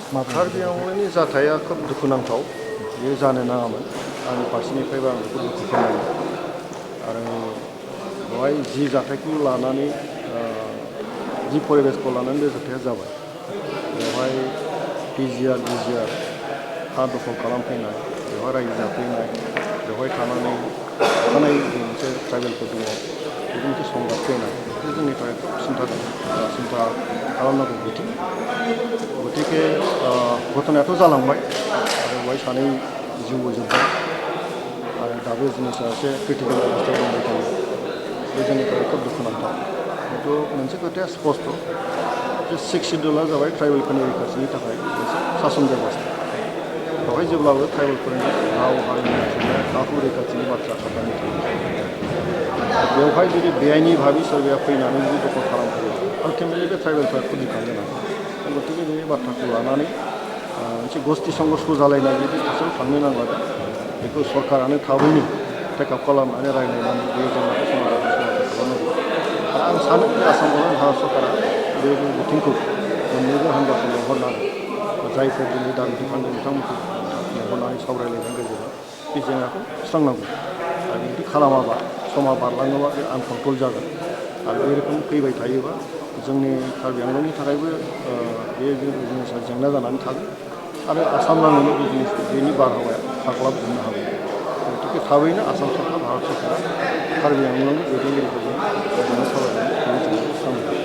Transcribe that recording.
कार्बि आंलंनि जाथाया खोब दुखुनांथाव बेयो जानो नाङामोन आंनि फारसेनिफ्रायबो आं बेखौ दुखु फोरमायो आरो बेवहाय जि जाथायखौ लानानै जि परिबेसखौ लानानै बे जाथाया जाबाय बेवहाय पिजिआर डिजिआर हा दखल खालामफैनाय बेवहाय रायजो जाफैनाय बेवहाय थानानै थानाय मोनसे ट्राइबेलफोर दङ बेजों मोनसे संघात फैनाय बे जोंनि थाखाय खोब सिन्था खालामनांगौ बिथिं गतिके घटनायाथ' जालांबाय आरो बेवहाय सानै जिउबो जोबबाय आरो दाबो जिनिसा एसे क्रिटिकेल अबस्थायाव दंबाय थायो बे जोंनि थाखाय खोब दुखुनांथाव खिन्थु मोनसे खोथाया स्पस्ट' जे 6 सिड्युला जाबाय ट्राइबेलफोरनि रैखाथिनि थाखाय मोनसे सासन बेबस्था बेवहाय जेब्लाबो ट्राइबेलफोरनि राव हारिमु थुनलाइ हा हु रैखाथिनि बाथ्रा हाबनानै थायो बेवहाय जुदि बेआइनि भाबै सोरबाया फैनानै जुदि दखल खालामफैयो आल्टिमेटलि बे ट्राइबेलफोरा खुदिखांगोन आरो गतिके बे बाथ्राखौ लानानै मोनसे गस्थि संघर्ष जालायनाय बिदि थासारियाव थांनो नांला बेखौ सरकारानो थाबैनो टेकआप खालामनानै रायज्लायनानै बे जेंनाखौ समाधान खालामनांगौ आरो आं सानो आसाम गभर्नमेन्ट भारत सरकारा बे बिथिंखौ मोननैबो हान्जाखौ लेंहरनानै जायफोर दिनै दाबि दिखांदों बिथांमोनखौ लेंहरनानै सावरायलायनायनि गेजेरजों बे जेंनाखौ सुस्रांनांगौ आरो बिदि खालामाबा समा बारलाङोबा बे आनकन्ट्रल जागोन आरो बे रोखोम फैबाय थायोबा जोंनि कार्बि आंलंनि थाखायबो बे जिनिसा जेंना जानानै थागोन आरो आसाम नाङैनो बेनि बारहावाया साग्लोबजोबनो हागौ गतिके थाबैनो आसाम सरकार भारत सरकारा कार्बि आंलंनि दैदेनगिरिफोरजों मोजाङै सावरायनानै बेनि जेंनाखौ सुस्रांनांगौ